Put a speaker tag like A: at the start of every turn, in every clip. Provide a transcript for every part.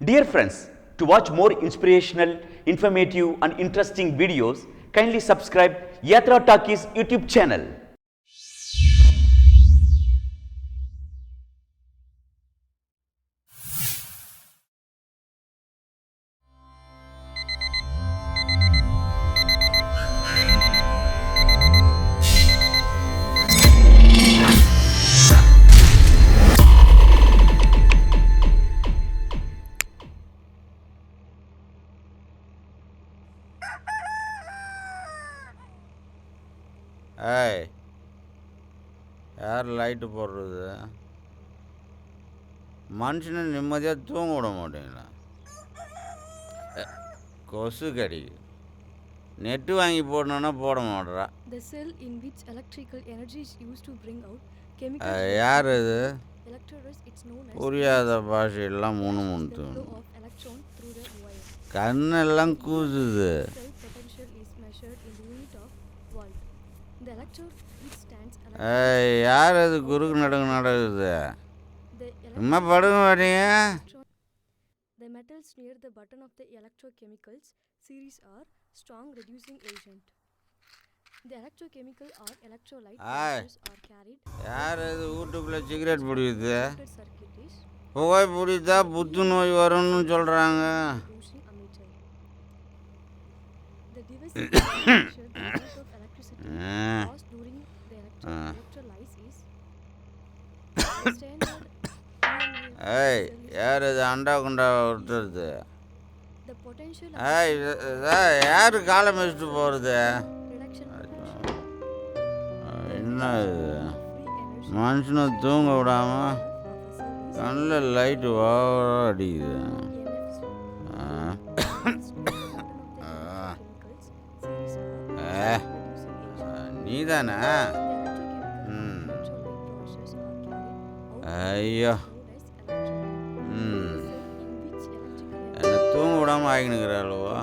A: Dear friends, to watch more inspirational, informative and interesting videos, kindly subscribe Yatra Talkies YouTube channel.
B: ஏய், யார் light போடுறது? மனுஷனை நிம்மதியாக தூங்க விட மாட்டீங்களா? கொசு கடிக்கு நெட்டு வாங்கி போடணுன்னா போட மாட்டேறா.
C: The cell in which electrical energy is used to bring out chemical
B: யார் இது?
C: electrons is known as
B: புரியாத பாஷையெல்லாம்
C: the
B: முணுமுணுத்து
C: flow of electron through the wire.
B: கண்ணெல்லாம் கூசுது.
C: Cell potential is measured in the unit of volt. The electrode which stands
B: யார் அது குறுக்கு நடுங்க நடக்குது?
C: the
B: சும்மா படுங்க மாட்டீங்க?
C: the metals near the button of the electrochemicals series are strong reducing agent. The electrochemical or electrolyte particles are carried
B: யார் அது வீட்டுக்குள்ளே சிகரெட் பிடிக்குது?
C: shorted circuit is
B: புகை பிடித்தா புத்துநோய் வரும்னு சொல்கிறாங்க.
C: producing emitter. The device is measure the amount of electricity lost during the electrolysis is the standard
B: யார் அது அண்டா குண்டா ஒருத்தருது?
C: the potential
B: யார் காலம் வச்சுட்டு போகிறது?
C: reduction
B: என்ன இது?
C: free energy
B: மனுஷனை தூங்க விடாம
C: of a service
B: கண்ணில் லைட்டு ஓவராக அடிக்குது. நீ தானே? ஐயோ, என்னை தூங்க விடாமல் ஆகினுக்கிறாளுவோ.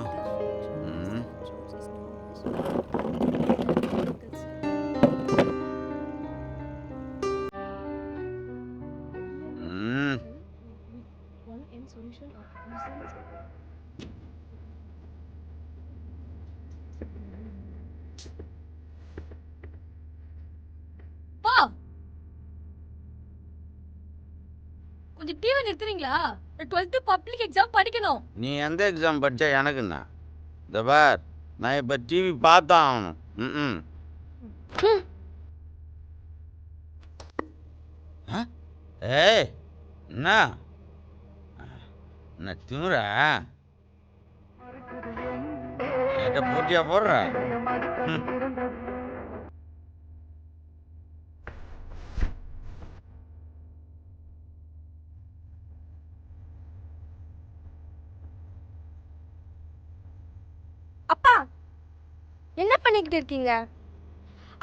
D: கொஞ்சம் டிவி நிறுத்துறீங்களா? 12th பப்ளிக் எக்ஸாம் படிக்கணும்.
B: நீ எந்த எக்ஸாம் படித்தா எனக்குண்ணா? இந்த பார், நான் இப்போ டிவி பார்த்தா ஆகணும். ஏய், என்ன என்ன திமுறா? என்கிட்ட போட்டியா போடுற?
D: அப்பா என்ன பண்ணிக்கிட்டு இருக்கீங்க?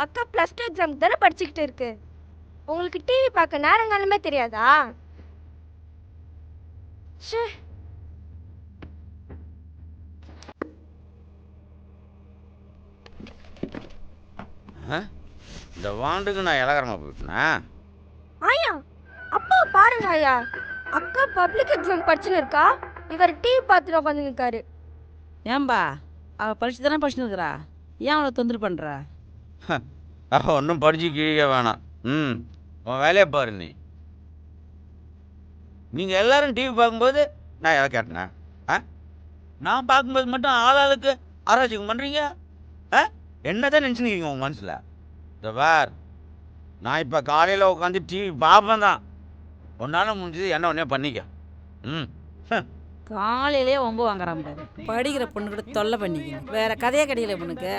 D: அக்கா +2 எக்ஸாம் தானே படிச்சுக்கிட்டு இருக்கு. உங்களுக்கு டிவி பார்க்க நேரங்காலமே தெரியாதா? ச்சே.
B: இந்த வாண்டுக்கு நான் இலகரமாக போயிட்டேனா?
D: ஆயா, அப்பா பாருங்க ஆயா, அக்கா பப்ளிக் எக்ஸாம் படிச்சுன்னு இருக்கா, இவர் டிவி பார்த்துட்டு உட்காந்து நிற்காரு.
E: ஏன்பா அவள் படிச்சு தானே படிச்சுன்னு இருக்கிறா, ஏன் அவளை தொந்தரவு பண்ணுற?
B: அவள் ஒன்றும் படித்து கிழிக்க வேணாம். உன் வேலையை பாரு. நீங்கள் எல்லாரும் டிவி பார்க்கும்போது நான் எதை கேட்டேனா? நான் பார்க்கும்போது மட்டும் ஆளாளுக்கு ஆராய்ச்சிக்கு பண்ணுறீங்க. என்ன தான் நினச்சிருக்கீங்க உங்கள் மனசில்? இந்த பார், நான் இப்போ காலையில் உட்காந்து டிவி பார்ப்பேன் தான். ஒன்றால் முடிஞ்சது என்ன ஒன்றே பண்ணிக்க.
E: காலையிலே ஒம்பு வாங்குறான் பாரு, படிக்கிற பொண்ணு கூட தொல்லை பண்ணிக்கணும். வேற கதையே கிடைக்கல பொண்ணுக்கு.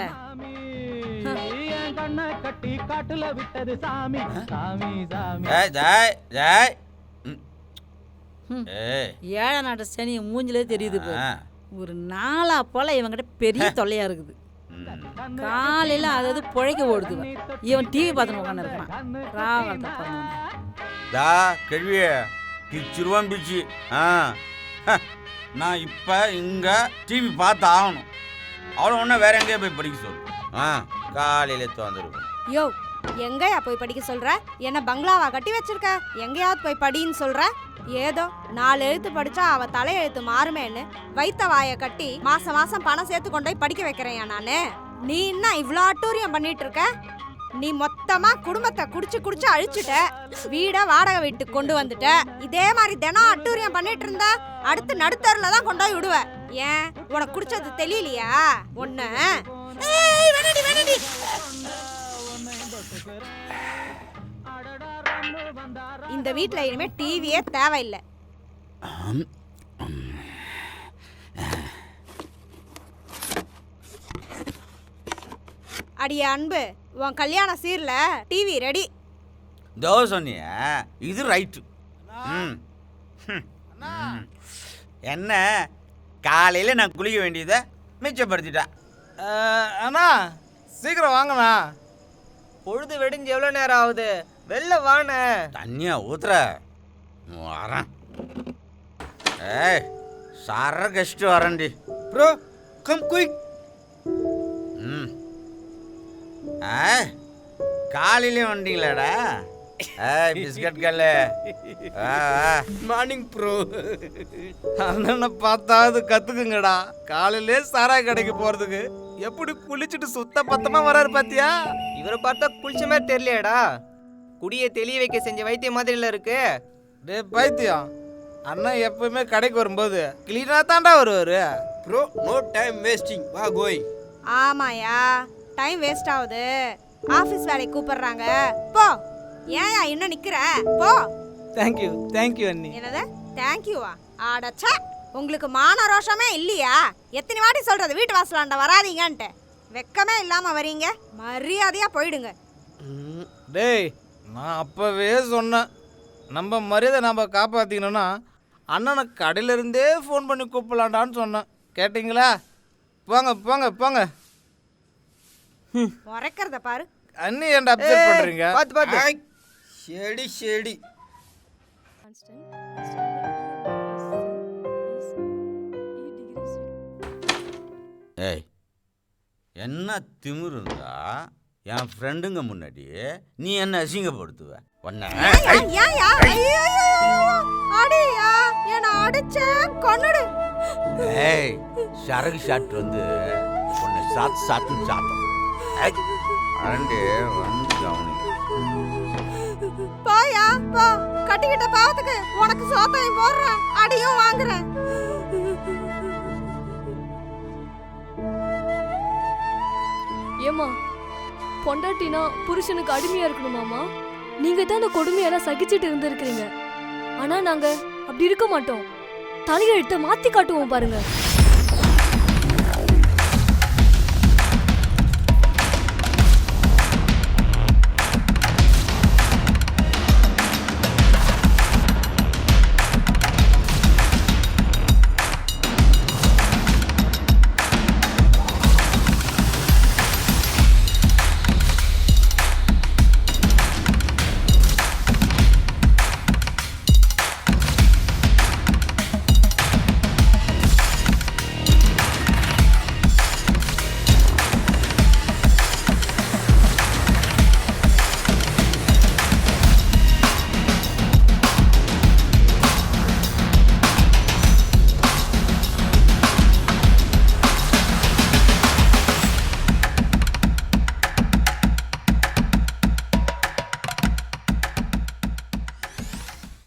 E: ஏழை நாட்டு சனி மூஞ்சிலே தெரியுது பாரு. ஒரு நாளா போல இவங்கிட்ட பெரிய தொல்லையா இருக்குது. காலையில அதாவது புழைக்க ஓடுது, இவன் டிவி பார்த்துன்னு உட்காந்து இருக்கான்.
B: கேள்வியே பிச்சிருவான் பிச்சு. நான் இப்போ இங்கே டிவி பார்த்து ஆகணும். அவ்வளோ ஒன்றா வேற எங்கேயா போய் படிக்க சொல்லு. காலையில வந்துருக்கேன்.
F: யோ, எங்கயா போய் படிக்க சொல்ற? என்ன பங்களாவா கட்டி வச்சிருக்க? எங்கேயாவது போய் படின்னு சொல்ற? ஏதோ 4 எழுத்து படிச்சா அவ தலையெழுத்து மாறுமேன்னு வைத்த வாயை கட்டி மாசம் மாசம் பணம் சேர்த்து கொண்டு போய் படிக்க வைக்கிறேன் நானு. நீ என்ன இவ்ளோ அட்டூரியம் பண்ணிட்டு இருக்க? நீ மொத்தமா குடும்பத்தை குடிச்சு அழிச்சுட்ட, வீட வாடகை வீட்டுக்கு கொண்டு வந்துட்ட. இதே மாதிரி தினம் அட்டூரியம் பண்ணிட்டு இருந்தா அடுத்து நடுத்தருல தான் கொண்டு போய் விடுவ. ஏன் உனக்கு குடிச்சது தெரியலையா? ஒண்ணு இந்த வீட்ல இனிமே டிவியே தேவையில்லை. அடிய அன்பு, உன் கல்யாண சீர்ல டிவி ரெடி.
B: தோ சொன்னிய இது ரைட்டு. என்ன காலையில் நான் குளிக்க வேண்டியதை மிச்சப்படுத்திட்டேன்.
G: அண்ணா சீக்கிரம் வாங்கண்ணா, பொழுது வெடிஞ்சு எவ்வளோ நேரம் ஆகுது? வெளில வாண்ணே.
B: தண்ணியா ஊத்துற வரேன். ஏய் சர கஷ்டம் வரேன்டி.
G: Bro come quick.
B: காலையிலே வந்துட்டீங்களாடா? பிஸ்கட் கல்லு.
G: Morning bro. அண்ணனை பார்த்தாவது கற்றுக்குங்கடா. காலையிலே சாராய் கடைக்கு போகிறதுக்கு எப்படி குளிச்சுட்டு சுத்த பத்தமாக வராரு பார்த்தியா? இவரை பார்த்தா குளிச்ச மாதிரி தெரியலையாடா. குடியை தெளிய வைக்க செஞ்ச வைத்தியம் மாதிரில இருக்கு. டே பைத்தியம், அண்ணன் எப்பவுமே கடைக்கு வரும்போது கிளீனாக தாண்டா வருவார். ப்ரோ நோ டைம் வேஸ்டிங், வா கோய்.
F: ஆமாயா, டைம் வேஸ்ட் ஆகுது. ஆஃபீஸ் வேலைக்கு கூப்பிடுறாங்க, போ. ஏன்யா இன்னும் நிக்கிற? போ.
G: தேங்க்யூ அண்ணி.
F: என்னது தேங்க்யூவா? ஆடச்சா, உங்களுக்கு மான ரோஷமே இல்லையா? எத்தனை வாட்டி சொல்றது வீட்டு வாசலாண்ட வராதீங்கன்ட்டு? வெக்கமே இல்லாம வரீங்க. மரியாதையா போயிடுங்க.
G: டேய் நான் அப்போவே சொன்னேன், நம்ம மரியாதை நம்ம காப்பாற்றிக்கணும்னா அண்ணனை கடையிலேருந்தே ஃபோன் பண்ணி கூப்பிடலாண்டான்னு சொன்னேன். கேட்டிங்களா? போங்க போங்க போங்க.
F: உரைக்கிறத பாரு.
G: அண்ணி ஏன்டா அப்செட் பண்ணுறீங்க?
H: பார்த்து பார்த்து.
G: செடி
C: Constant. The standard EMF is E degrees.
B: ஏய் என்ன திமிரு இருந்தா என் ஃப்ரெண்டுங்க முன்னாடி நீ என்ன அசிங்கப்படுத்துவ?
F: ஏன்யா? அடியா, என்ன அடிச்ச கொன்னுடு.
B: ஏய் சரகு ஷாட் வந்து உன்னை சாத்துன்னு சாத்தம். அரண்டே வந்து கவனி.
F: போயா போ. கட்டிக்கிட்ட பாவத்துக்கு உனக்கு சோத்தையும் போடுறேன், அடியும் வாங்குறேன்.
C: ஏமா, பொண்டாட்டினா புருஷனுக்கு அடிமையா இருக்கணுமாமா? நீங்க தான் அந்த கொடுமையெல்லாம் சகிச்சுட்டு இருந்திருக்கிறீங்க. ஆனா நாங்க அப்படி இருக்க மாட்டோம். தலையெழுத்த மாத்தி காட்டுவோம் பாருங்க.